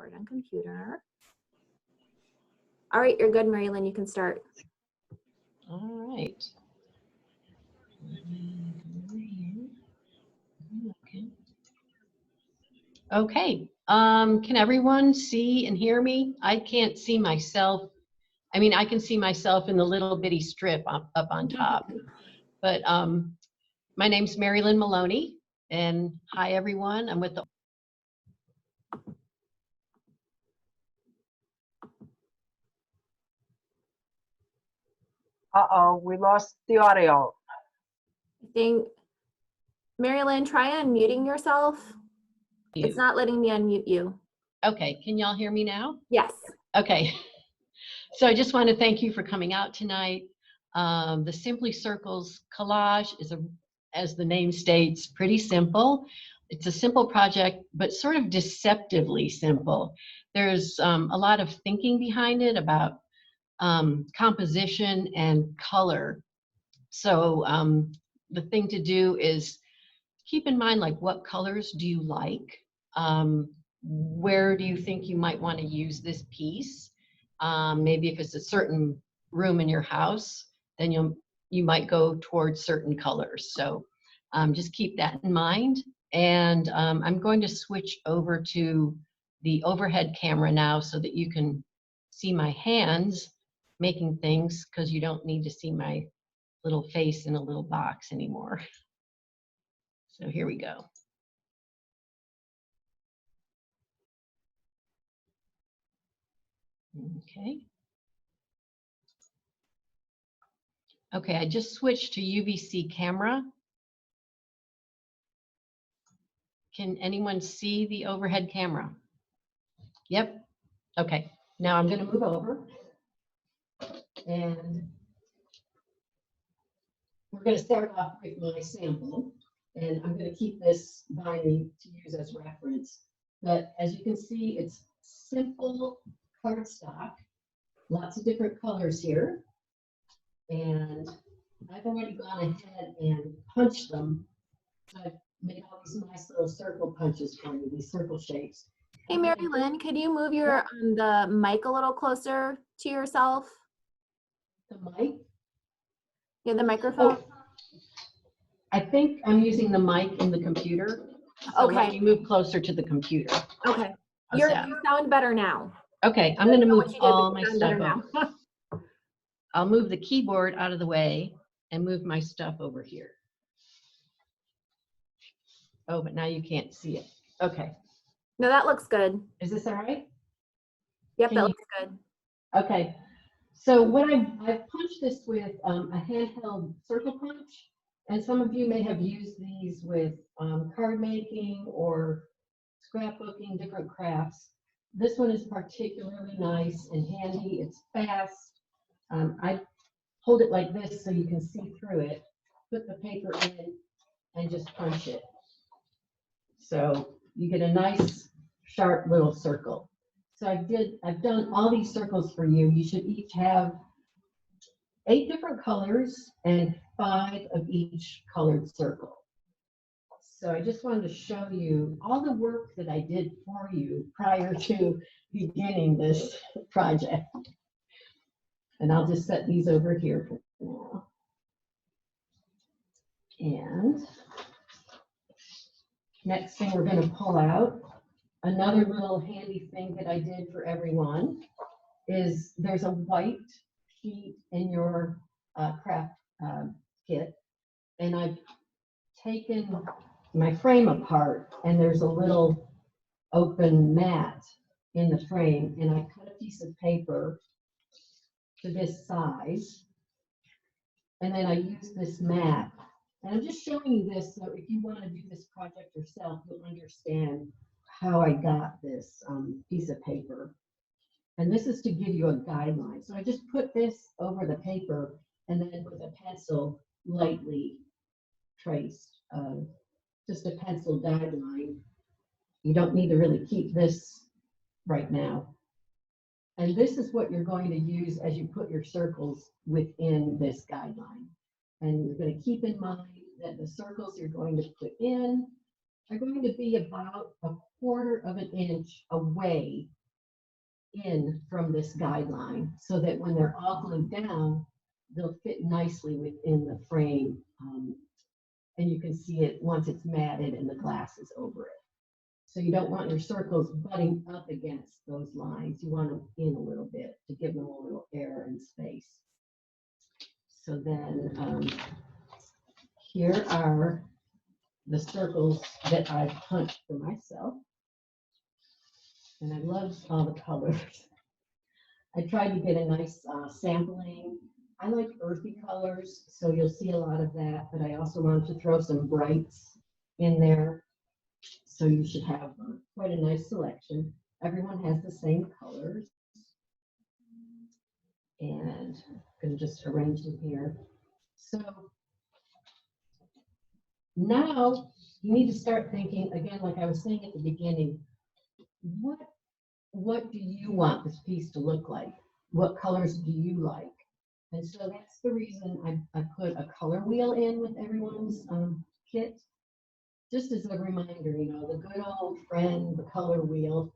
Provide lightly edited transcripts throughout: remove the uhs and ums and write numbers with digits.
record on computer. All right, you're good, Mary Lynn, you can start. All right. Okay. Can everyone see and hear me? I can't see myself. I mean, I can see myself in the little bitty strip up on top. But my name's Mary Lynn Maloney, and hi everyone. I'm with the Uh-oh, we lost the audio. I think, Mary Lynn, try unmuting yourself. It's not letting me unmute you. Okay, can y'all hear me now? Yes. Okay. So I just want to thank you for coming out tonight. The Simply Circles collage is, as the name states, pretty simple. It's a simple project, but sort of deceptively simple. There's a lot of thinking behind it about composition and color. So the thing to do is keep in mind, like, what colors do you like? Where do you think you might want to use this piece? Maybe if it's a certain room in your house, then you might go towards certain colors. So just keep that in mind. And I'm going to switch over to the overhead camera now so that you can see my hands making things, because you don't need to see my little face in a little box anymore. So here we go. Okay. Okay, I just switched to UVC camera. Can anyone see the overhead camera? Yep. Okay, now I'm going to move over. And we're going to start off with my sample. And I'm going to keep this by me to use as reference. But as you can see, it's simple cardstock, lots of different colors here. And I've already gone ahead and punched them. So I've made all these nice little circle punches for you, these circle shapes. Hey, Mary Lynn, could you move your the mic a little closer to yourself? The mic? Yeah, the microphone. Oh, I think I'm using the mic in the computer. So Okay. let me move closer to the computer. Okay. How's You that? sound better now. Okay, I'm going to move all my stuff stuff now. over. I'll move the keyboard out of the way and move my stuff over here. Oh, but now you can't see it. Okay. No, that looks good. Is this all right? Yep, Can that you- looks good. Okay. So what I've punched this with a handheld circle punch, and some of you may have used these with card making or scrapbooking, different crafts. This one is particularly nice and handy. It's fast. I hold it like this so you can see through it. Put the paper in and just punch it. So you get a nice sharp little circle. So I've done all these circles for you. You should each have 8 different colors and 5 of each colored circle. So I just wanted to show you all the work that I did for you prior to beginning this project. And I'll just set these over here for now. And next thing we're going to pull out, another little handy thing that I did for everyone is there's a white sheet in your craft kit, and I've taken my frame apart, and there's a little open mat in the frame, and I cut a piece of paper to this size, and then I use this mat. And I'm just showing you this so if you want to do this project yourself, you'll understand how I got this piece of paper. And this is to give you a guideline. So I just put this over the paper and then with a pencil lightly traced, just a pencil guideline. You don't need to really keep this right now. And this is what you're going to use as you put your circles within this guideline. And you're going to keep in mind that the circles you're going to put in are going to be about 1/4 of an inch away in from this guideline, so that when they're all glued down, they'll fit nicely within the frame. And you can see it once it's matted and the glass is over it. So you don't want your circles butting up against those lines. You want them in a little bit to give them a little air and space. So then here are the circles that I've punched for myself. And I love all the colors. I tried to get a nice sampling. I like earthy colors, so you'll see a lot of that, but I also wanted to throw some brights in there. So you should have quite a nice selection. Everyone has the same colors. And I'm going to just arrange them here. So now you need to start thinking, again, like I was saying at the beginning, what do you want this piece to look like? What colors do you like? And so that's the reason I put a color wheel in with everyone's kit, just as a reminder, you know, the good old friend, the color wheel.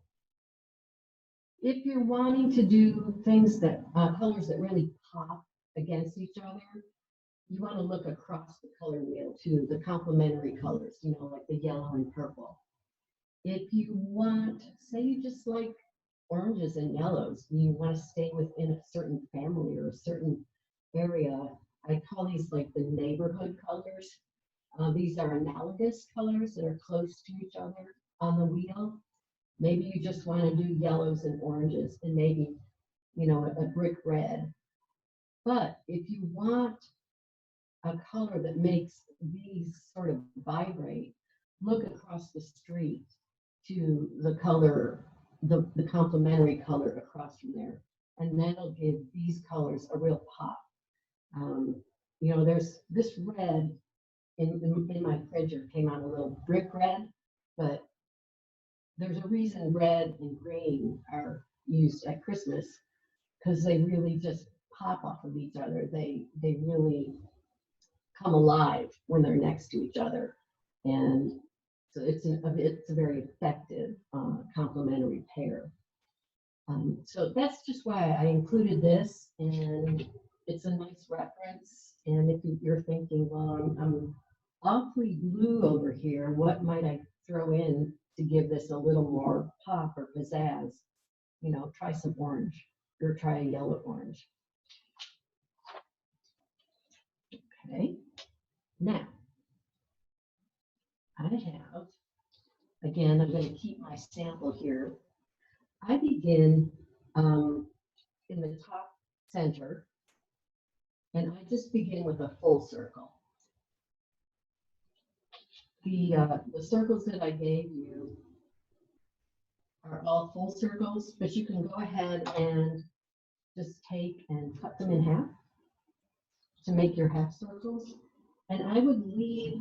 If you're wanting to do things that, colors that really pop against each other, you want to look across the color wheel to the complementary colors, you know, like the yellow and purple. If you want, say you just like oranges and yellows, you want to stay within a certain family or a certain area, I call these like the neighborhood colors. These are analogous colors that are close to each other on the wheel. Maybe you just want to do yellows and oranges and maybe, you know, a brick red. But if you want a color that makes these sort of vibrate, look across the street to the color, the complementary color across from there. And that'll give these colors a real pop. You know, there's this red in my printer came out a little brick red, but there's a reason red and green are used at Christmas, because they really just pop off of each other. They really come alive when they're next to each other. And so it's a very effective complementary pair. So that's just why I included this, and it's a nice reference. And if you're thinking, well, I'm awfully blue over here, what might I throw in to give this a little more pop or pizzazz? You know, try some orange or try a yellow orange. Okay, now I have, again, I'm going to keep my sample here. I begin in the top center, and I just begin with a full circle. The circles that I gave you are all full circles, but you can go ahead and just take and cut them in half to make your half circles. And I would leave,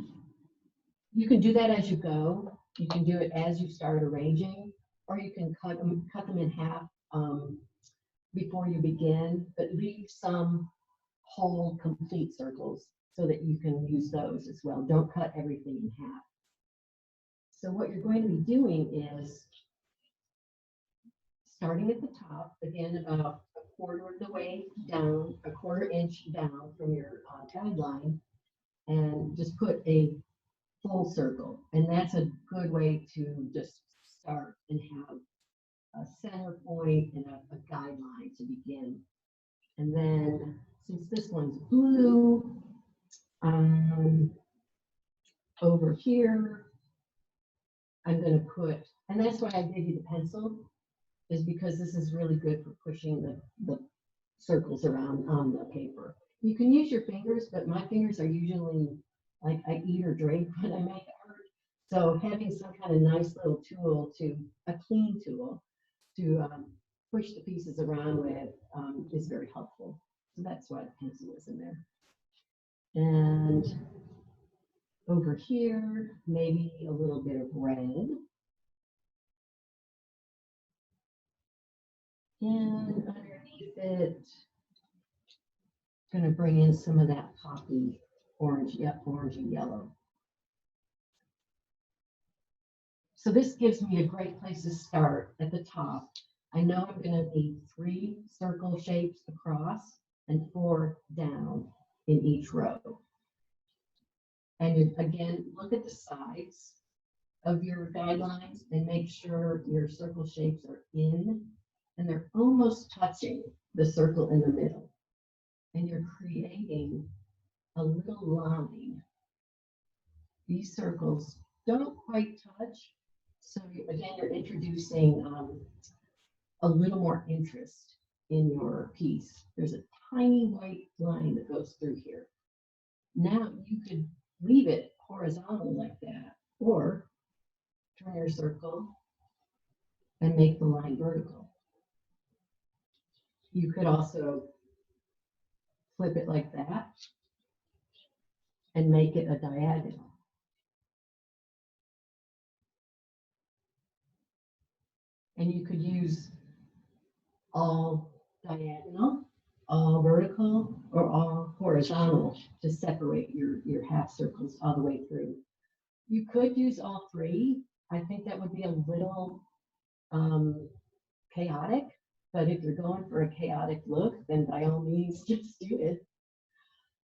you can do that as you go. You can do it as you start arranging, or you can cut them in half before you begin, but leave some whole complete circles so that you can use those as well. Don't cut everything in half. So what you're going to be doing is starting at the top, again, about 1/4 of the way down, 1/4 inch down from your guideline, and just put a full circle. And that's a good way to just start and have a center point and a guideline to begin. And then, since this one's blue, over here, I'm going to put, and that's why I gave you the pencil, is because this is really good for pushing the circles around on the paper. You can use your fingers, but my fingers are usually, like, I eat or drink when I make art. So having some kind of nice little tool, a clean tool, to push the pieces around with is very helpful. So that's why the pencil is in there. And over here, maybe a little bit of red. And underneath it, going to bring in some of that poppy orange, orange and yellow. So this gives me a great place to start at the top. I know I'm going to need 3 circle shapes across and 4 down in each row. And again, look at the sides of your guidelines and make sure your circle shapes are in and they're almost touching the circle in the middle. And you're creating a little line. These circles don't quite touch. So again, you're introducing a little more interest in your piece. There's a tiny white line that goes through here. Now you could leave it horizontal like that, or turn your circle and make the line vertical. You could also flip it like that and make it a diagonal. And you could use all diagonal, all vertical, or all horizontal to separate your half circles all the way through. You could use all 3. I think that would be a little chaotic, but if you're going for a chaotic look, then by all means, just do it.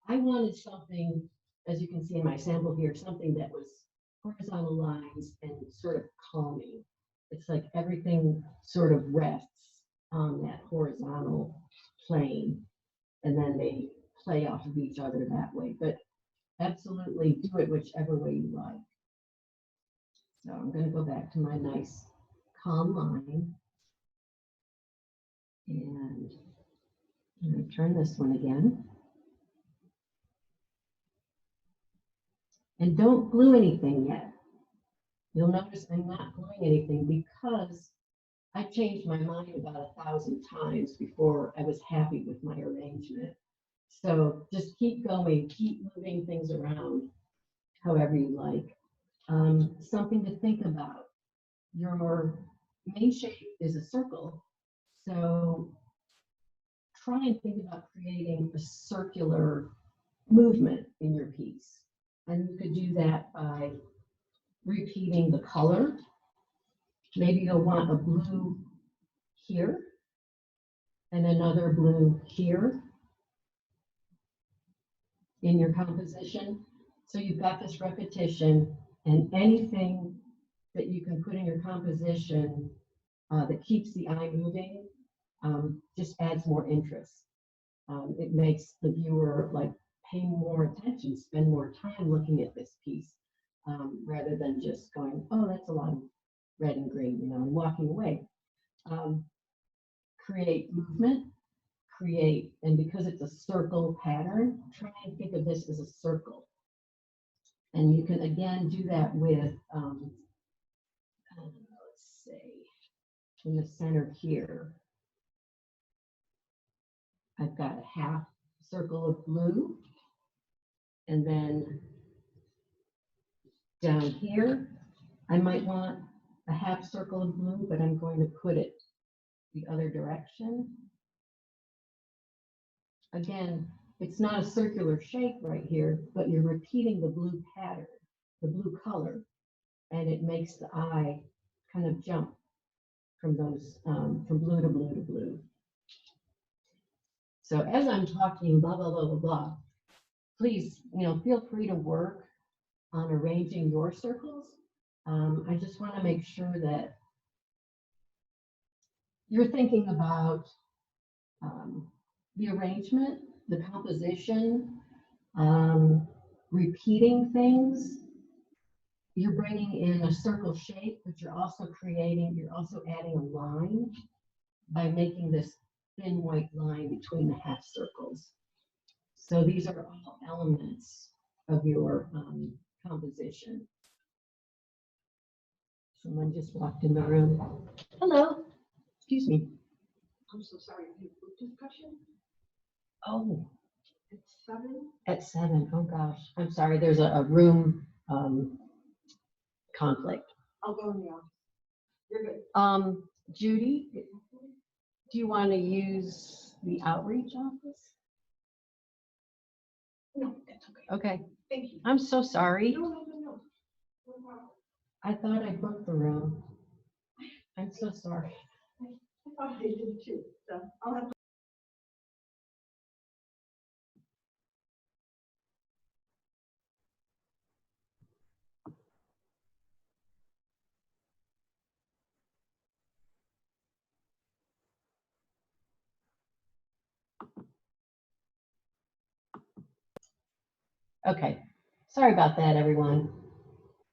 I wanted something, as you can see in my sample here, something that was horizontal lines and sort of calming. It's like everything sort of rests on that horizontal plane, and then they play off of each other that way. But absolutely do it whichever way you like. So I'm going to go back to my nice calm line. And I'm going to turn this one again. And don't glue anything yet. You'll notice I'm not gluing anything because I changed my mind about 1,000 times before I was happy with my arrangement. So just keep going, keep moving things around however you like. Something to think about. Your main shape is a circle. So try and think about creating a circular movement in your piece. And you could do that by repeating the color. Maybe you'll want a blue here and another blue here in your composition. So you've got this repetition, and anything that you can put in your composition that keeps the eye moving just adds more interest. It makes the viewer like pay more attention, spend more time looking at this piece rather than just going, oh, that's a lot of red and green, you know, and walking away. Create movement, and because it's a circle pattern, try and think of this as a circle. And you can again do that with, let's say, in the center here, I've got a half circle of blue, and then down here, I might want a half circle of blue, but I'm going to put it the other direction. Again, it's not a circular shape right here, but you're repeating the blue pattern, the blue color, and it makes the eye kind of jump from those, from blue to blue to blue. So as I'm talking, blah, blah, blah, blah, blah, please, you know, feel free to work on arranging your circles. I just want to make sure that you're thinking about the arrangement, the composition, repeating things. You're bringing in a circle shape, but you're also adding a line by making this thin white line between the half circles. So these are all elements of your composition. Someone just walked in the room. Hello, excuse me. I'm so sorry, you booked discussion Oh, at 7? at 7. Oh gosh, I'm sorry. There's a room conflict. I'll go in the office. You're good. Judy, do you want to use the outreach office? No, that's okay. Okay, Thank you. I'm so sorry. No. No problem. I thought I booked the room. I'm so sorry. I thought they did too, so I'll have to. Okay, sorry about that, everyone.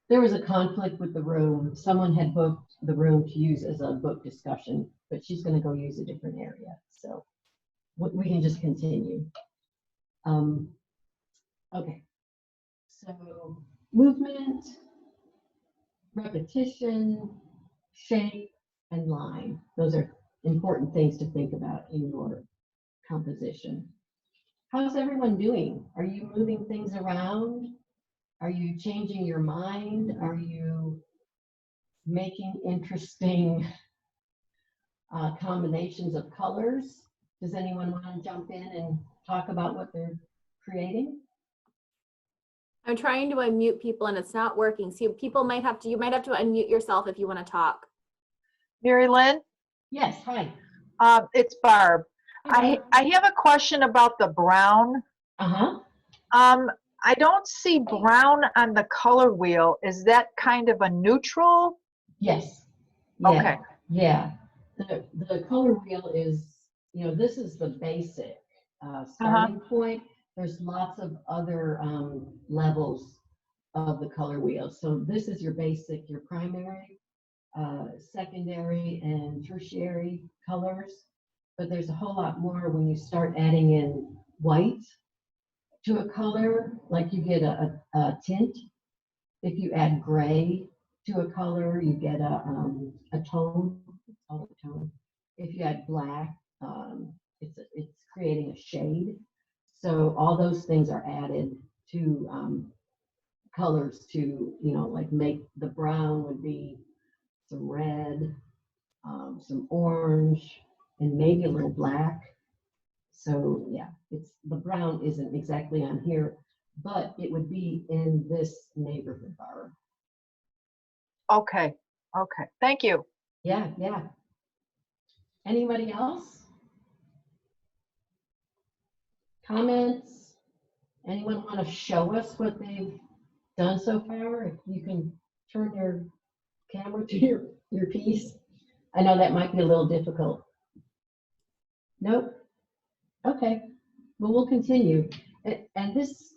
There was a conflict with the room. Someone had booked the room to use as a book discussion, but she's going to go use a different area. So we can just continue. Okay, so movement, repetition, shape, and line. Those are important things to think about in your composition. How's everyone doing? Are you moving things around? Are you changing your mind? Are you making interesting combinations of colors? Does anyone want to jump in and talk about what they're creating? I'm trying to unmute people and it's not working. So people might have to, you might have to unmute yourself if you want to talk. Mary Lynn, Yes, hi. it's Barb. Hi, Barb. I have a question about the brown. Uh-huh. I don't see brown on the color wheel. Is that kind of a neutral? Yes. Yeah. Okay. Yeah. The color wheel is, this is the basic starting point. There's lots of other levels of the color wheel. So this is your basic, your primary, secondary, and tertiary colors. But there's a whole lot more when you start adding in white to a color, like you get a tint. If you add gray to a color, you get a tone. It's called a tone. If you add black, it's creating a shade. So all those things are added to colors to, like make the brown would be some red, some orange, and maybe a little black. So yeah, the brown isn't exactly on here, but it would be in this neighborhood, Barb. Okay. Okay. Thank you. Yeah, yeah. Anybody else? Comments? Anyone want to show us what they've done so far? If you can turn your camera to your piece. I know that might be a little difficult. Nope. Okay. Well, we'll continue. And this,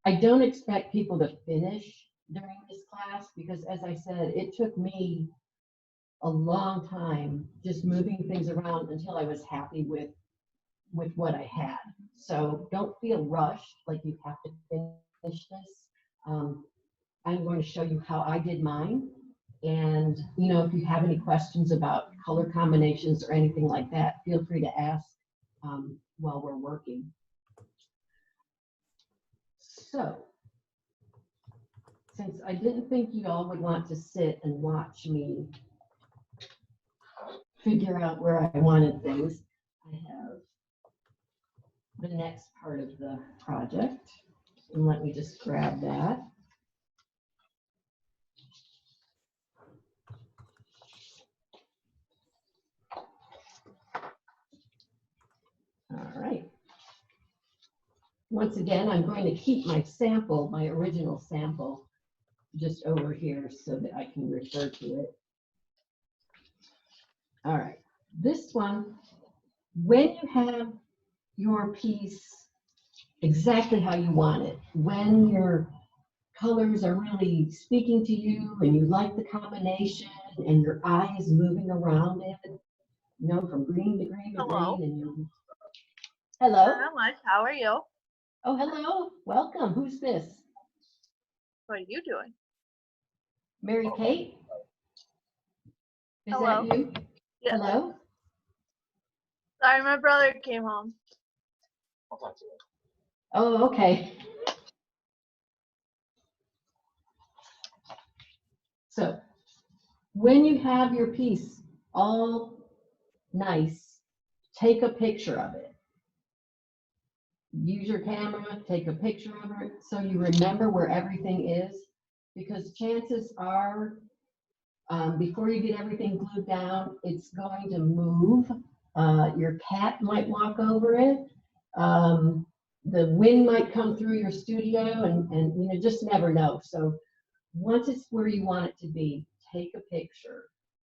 I don't expect people to finish during this class because, as I said, it took me a long time just moving things around until I was happy with what I had. So don't feel rushed like you have to finish this. I'm going to show you how I did mine. And, if you have any questions about color combinations or anything like that, feel free to ask while we're working. So, since I didn't think you all would want to sit and watch me figure out where I wanted things, I have the next part of the project. And let me just grab that. All right. Once again, I'm going to keep my sample, my original sample, just over here so that I can refer to it. All right. This one, when you have your piece exactly how you want it, when your colors are really speaking to you and you like the combination and your eye is moving around it, from green to green to Hello. green. And you... Hello. Not much. How are you? Oh, hello. Welcome. Who's this? What are you doing? Mary Kate? Is Hello. that you? Yeah. Hello? Sorry, my brother came home. Oh, okay. So when you have your piece all nice, take a picture of it. Use your camera, take a picture of it so you remember where everything is, because chances are Before you get everything glued down, it's going to move. Your cat might walk over it. The wind might come through your studio and you know, just never know. So once it's where you want it to be, take a picture.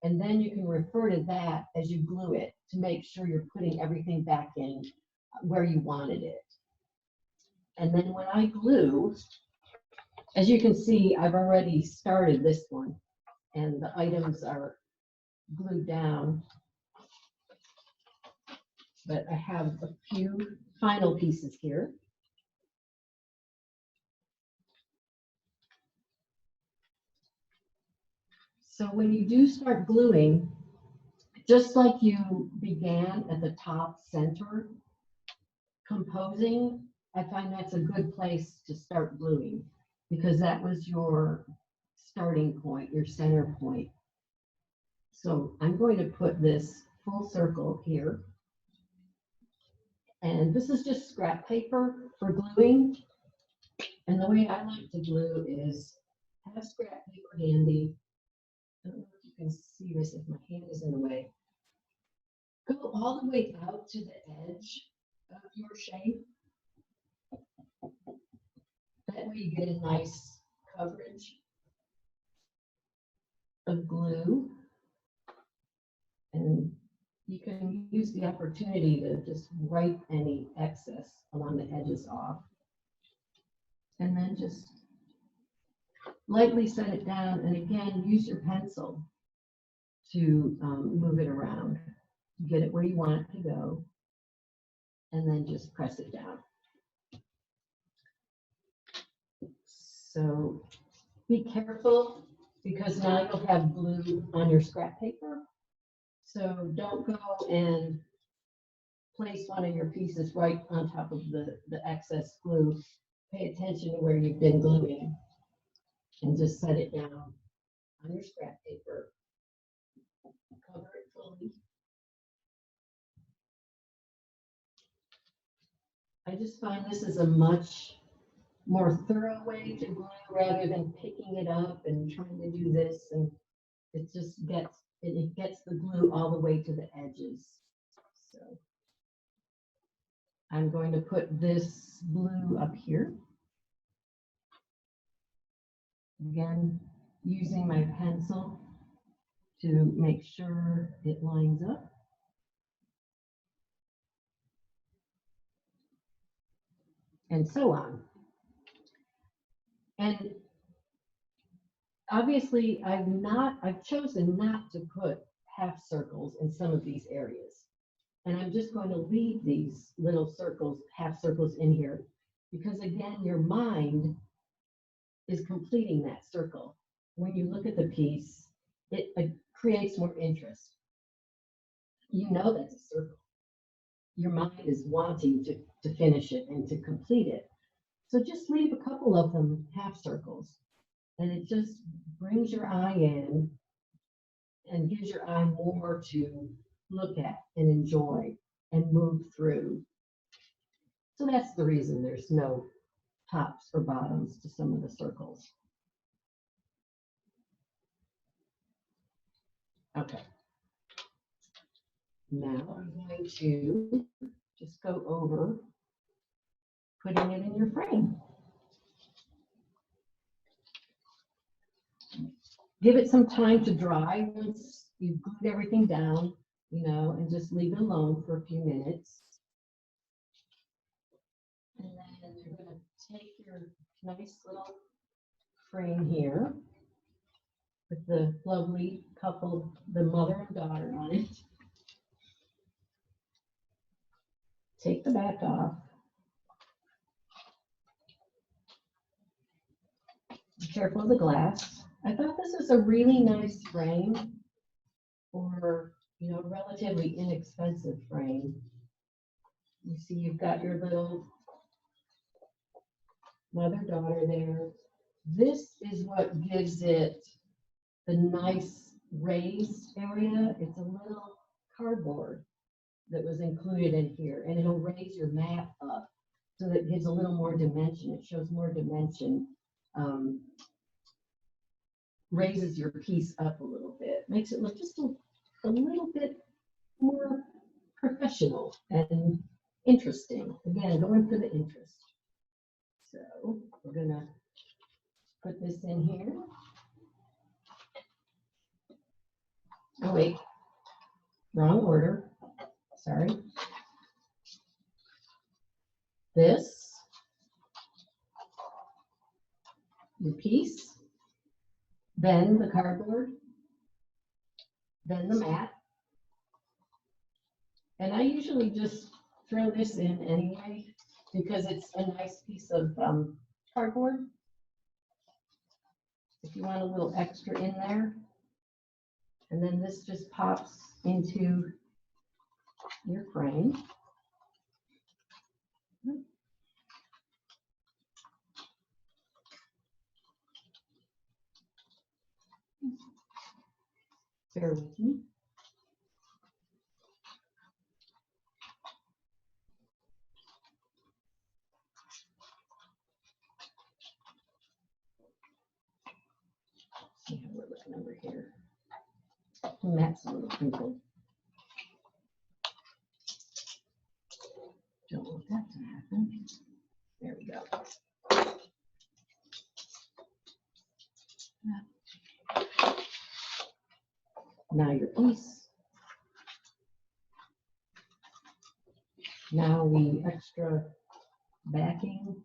And then you can refer to that as you glue it to make sure you're putting everything back in where you wanted it. And then when I glue, as you can see, I've already started this one and the items are glued down. But I have a few final pieces here. So when you do start gluing, just like you began at the top center, composing, I find that's a good place to start gluing because that was your starting point, your center point. So I'm going to put this full circle here. And this is just scrap paper for gluing. And the way I like to glue is have scrap paper handy. I don't know if you can see this if my hand is in the way. Go all the way out to the edge of your shape. That way you get a nice coverage of glue. And you can use the opportunity to just wipe any excess along the edges off. And then just lightly set it down. And again, use your pencil to move it around. Get it where you want it to go. And then just press it down. So be careful because now you'll have glue on your scrap paper. So don't go and place one of your pieces right on top of the excess glue. Pay attention to where you've been gluing and just set it down on your scrap paper. Cover it fully. I just find this is a much more thorough way to glue rather than picking it up and trying to do this, and it just gets it gets the glue all the way to the edges. So I'm going to put this blue up here. Again, using my pencil to make sure it lines up. And so on. And obviously I've chosen not to put half circles in some of these areas. And I'm just going to leave these little circles, half circles in here, because again, your mind is completing that circle. When you look at the piece, it creates more interest. You know that's a circle. Your mind is wanting to finish it and to complete it. So just leave a couple of them half circles, and it just brings your eye in and gives your eye more to look at and enjoy and move through. So that's the reason there's no tops or bottoms to some of the circles. Okay. Now I'm going to just go over putting it in your frame. Give it some time to dry once you've glued everything down, you know, and just leave it alone for a few minutes. And then you're going to take your nice little frame here with the lovely couple, the mother and daughter on it. Take the back off. Be careful of the glass. I thought this was a really nice frame for, you know, a relatively inexpensive frame. You see you've got your little mother-daughter there. This is what gives it the nice raised area. It's a little cardboard that was included in here, and it'll raise your mat up so that it gives a little more dimension. It shows more dimension raises your piece up a little bit, makes it look just a little bit more professional and interesting. Again, going for the interest. So we're gonna put this in here. Oh wait, wrong order, sorry. This, your piece, then the cardboard, then the mat. And I usually just throw this in anyway, because it's a nice piece of cardboard. If you want a little extra in there. And then this just pops into your frame. Bear with me. See how we're looking over here. And that's a little crinkled. Don't want that to happen. There we go. Now your piece. Now the extra backing.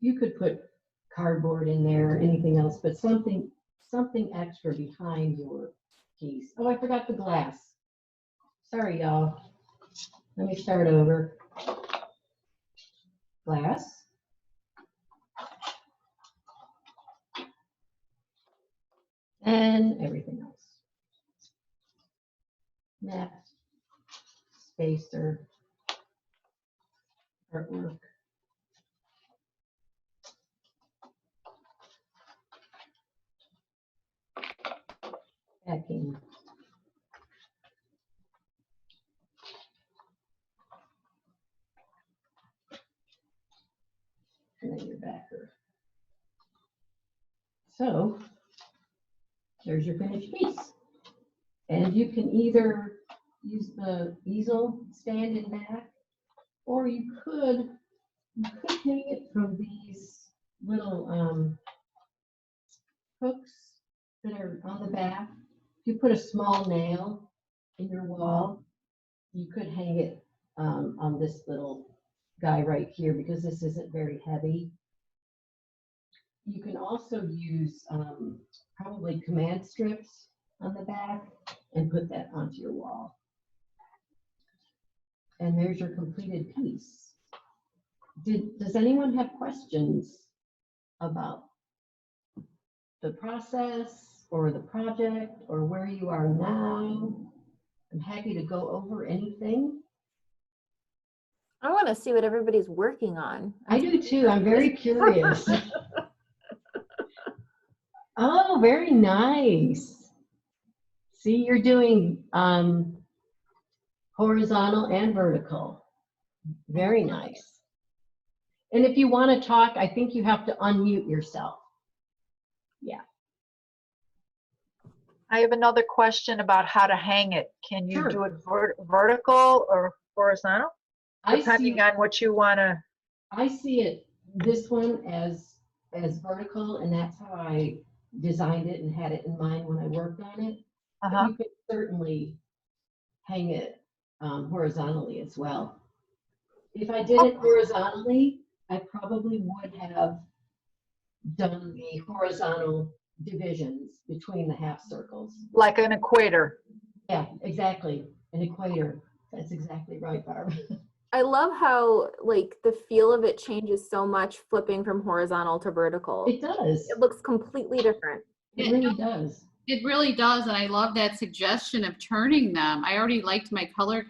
You could put cardboard in there, anything else, but something extra behind your piece. Oh, I forgot the glass. Sorry, y'all. Let me start over. Glass. And everything else. Mat, spacer, artwork. Backing. And then your backer. So there's your finished piece. And you can either use the easel stand in back, or you could hang it from these little hooks that are on the back. If you put a small nail in your wall, you could hang it on this little guy right here, because this isn't very heavy. You can also use probably command strips on the back and put that onto your wall. And there's your completed piece. Does anyone have questions about the process or the project or where you are now? I'm happy to go over anything. I want to see what everybody's working on. I do too. I'm very curious. Oh, very nice. See, you're doing horizontal and vertical. Very nice. And if you want to talk, I think you have to unmute yourself. Yeah. I have another question about how to hang it. Can you Sure. do it vertical or horizontal? Depending on what you want to. I see it, this one as vertical, and that's how I designed it and had it in mind when I worked on it. Uh-huh. You could certainly hang it horizontally as well. If I did it horizontally, I probably would have done the horizontal divisions between the half circles. Like an equator. Yeah, exactly. An equator. That's exactly right, Barb. I love how like the feel of it changes so much flipping from horizontal to vertical. It does. It looks completely different. It really does. It really does, and I love that suggestion of turning them. I already liked my color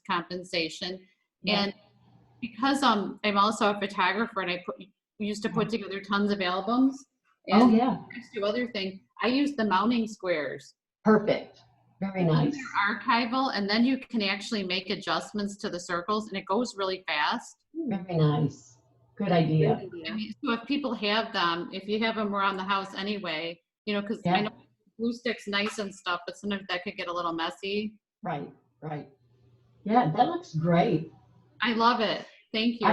compensation, Yeah. and because I'm also a photographer, and we used to put together tons of albums. And Oh, yeah. next to other thing, I use the mounting squares. Perfect. Very nice. They're archival, and then you can actually make adjustments to the circles, and it goes really fast. Very nice. Good idea. I mean, so if people have them, if you have them around the house anyway, You know, because Yeah. I know glue stick's nice and stuff, but sometimes that could get a little messy. Right, right. Yeah, that looks great. I love it. Thank you.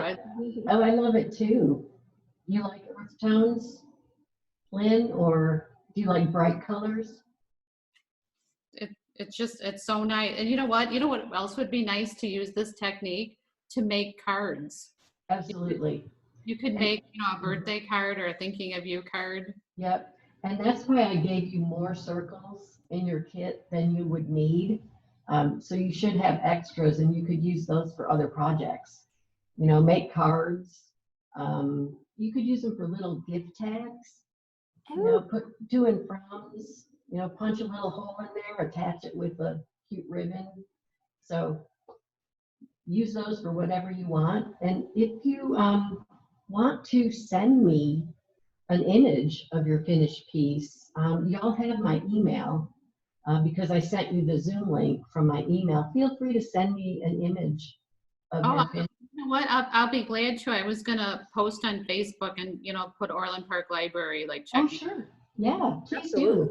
Oh, I love it too. You like earth tones, Lynn, or do you like bright colors? It's so nice. And you know what? You know what else would be nice to use this technique to make cards. Absolutely. You could make, you know, a birthday card or a thinking of you card. Yep. And that's why I gave you more circles in your kit than you would need. So you should have extras and you could use those for other projects. You know, make cards. You could use them for little gift tags. You know, put to and froms, you know, punch a little hole in there, attach it with a cute ribbon. So use those for whatever you want. And if you want to send me an image of your finished piece, y'all have my email because I sent you the Zoom link from my email. Feel free to send me an image of your finished. You know what? I'll be glad to. I was gonna post on Facebook and, you know, put Orland Park Library, like check. Oh, sure. Yeah, please do.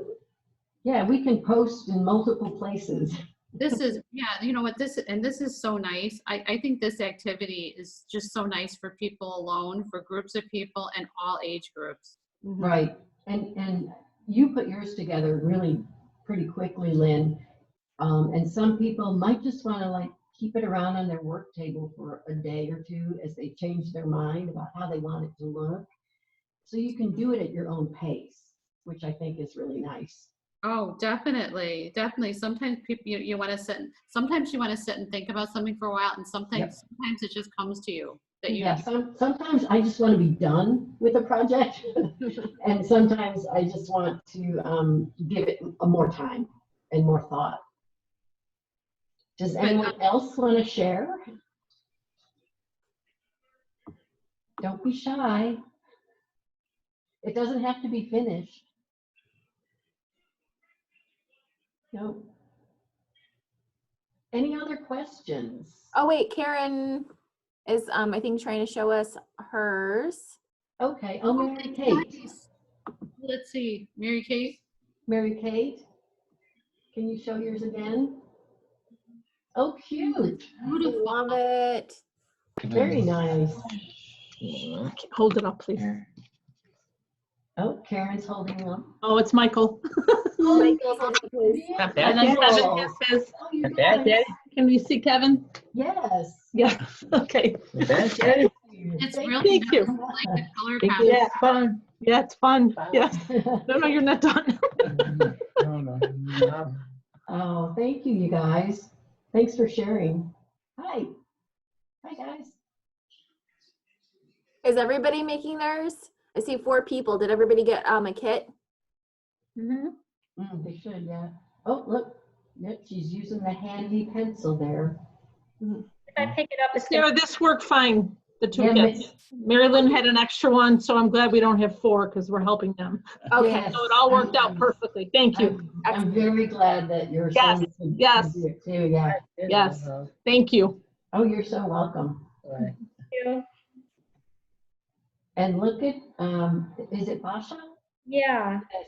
Yeah, we can post in multiple places. This is, yeah, you know what, this is so nice. I think this activity is just so nice for people alone, for groups of people and all age groups. Right. And you put yours together really pretty quickly, Lynn. And some people might just want to like keep it around on their work table for a day or two as they change their mind about how they want it to look. So you can do it at your own pace, which I think is really nice. Oh, definitely, definitely. Sometimes people, you want to sit, sometimes you want to sit and think about something for a while, and sometimes it just comes to you that you. Yeah, sometimes I just want to be done with a project, and sometimes I just want to give it more time and more thought. Does anyone else want to share? Don't be shy. It doesn't have to be finished. No. Any other questions? Oh wait, Karen is I think trying to show us hers. Okay, oh, Mary Kate. Let's see, Mary Kate. Mary Kate, can you show yours again? Oh, cute. Beautiful. Love it. Very nice. Hold it up, please. Oh, Karen's holding one. Oh, it's Michael. Michael's on the quiz. And then Kevin says, Oh, you Bad guys. Daddy? can we see Kevin? Yes. Yeah, okay. Bad Daddy? It's Thank really Thank you. nice. I like the color Thank palette. you. Yeah, fun. Yeah, it's fun. Yes. you. No, you're not done. No. Oh, thank you, you guys. Thanks for sharing. Hi. Hi, guys. Is everybody making theirs? I see 4 people. Did everybody get a kit? They should, yeah. Oh, look. Yep, she's using the handy pencil there. If I pick it up, it's Sarah, this worked fine, the 2 Yeah, kits. Mary Lynn had an extra one, so I'm glad we don't have 4 because we're helping them. Okay. Yes. So it all worked out perfectly. Thank you. I'm very glad that your Yes, son could yes. do it too, yeah. Yes. Thank you. Oh, you're so welcome. Right. you. And look at, is it Basha? Yeah, Yes.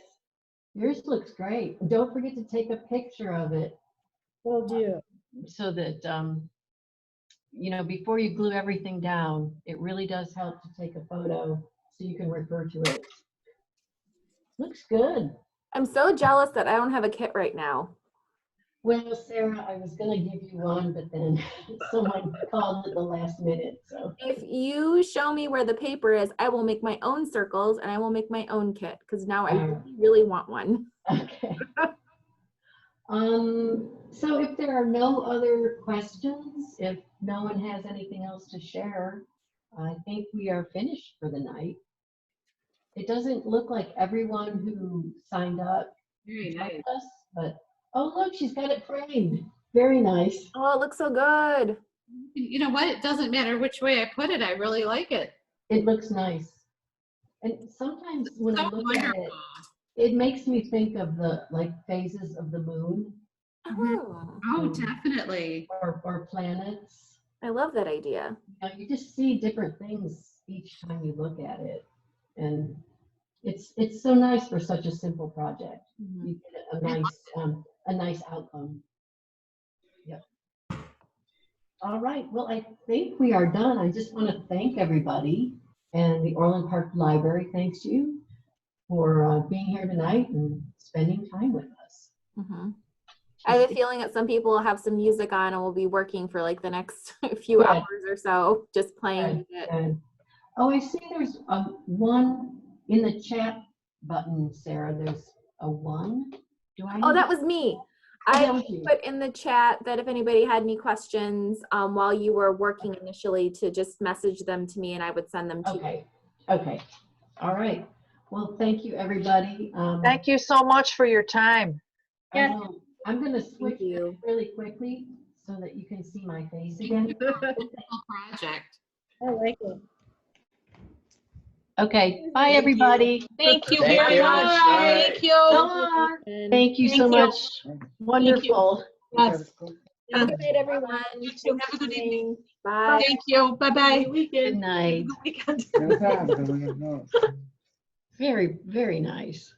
Yours looks great. Don't forget to take a picture of it will do. so that, you know, before you glue everything down, it really does help to take a photo so you can refer to it. Looks good. I'm so jealous that I don't have a kit right now. Well, Sarah, I was gonna give you one, but then someone called at the last minute, so. If you show me where the paper is, I will make my own circles and I will make my own kit because now I really want one. Okay. So if there are no other questions, if no one has anything else to share, I think we are finished for the night. It doesn't look like everyone who signed up Very nice. liked us, but, oh, look, she's got it framed. Very nice. Oh, it looks so good. You know what? It doesn't matter which way I put it. I really like it. It looks nice. And sometimes when I So look at it, wonderful. it makes me think of the like phases of the moon Oh, Oh, definitely. or planets. I love that idea. You know, you just see different things each time you look at it. And it's so nice for such a simple project. Mhm. You get a nice outcome. Yep. All right, well, I think we are done. I just want to thank everybody, and the Orland Park Library thanks you for being here tonight and spending time with us. Mhm. I have a feeling that some people will have some music on and will be working for like the next few Good. hours or so, just playing it. Good. Oh, I see there's one in the chat button, Sarah. There's a 1. Do I? Oh, that was me. Oh, that I was you. put in the chat that if anybody had any questions while you were working initially, to just message them to me and I would send them to you. Okay. Okay. All right. Well, thank you, everybody. Thank you so much for your time. I'm going to switch you. really quickly so that you can see my face again. Project. I like it. Okay. Bye, everybody. Thank you Thank very you. much. Bye. Thank you. And Thank you so Thank you. much. Wonderful. Yes. Good night, everyone. You too. Thanks Have a for good evening. coming. Bye. Thank you. Bye-bye. Good night. Weekend. Very, very nice.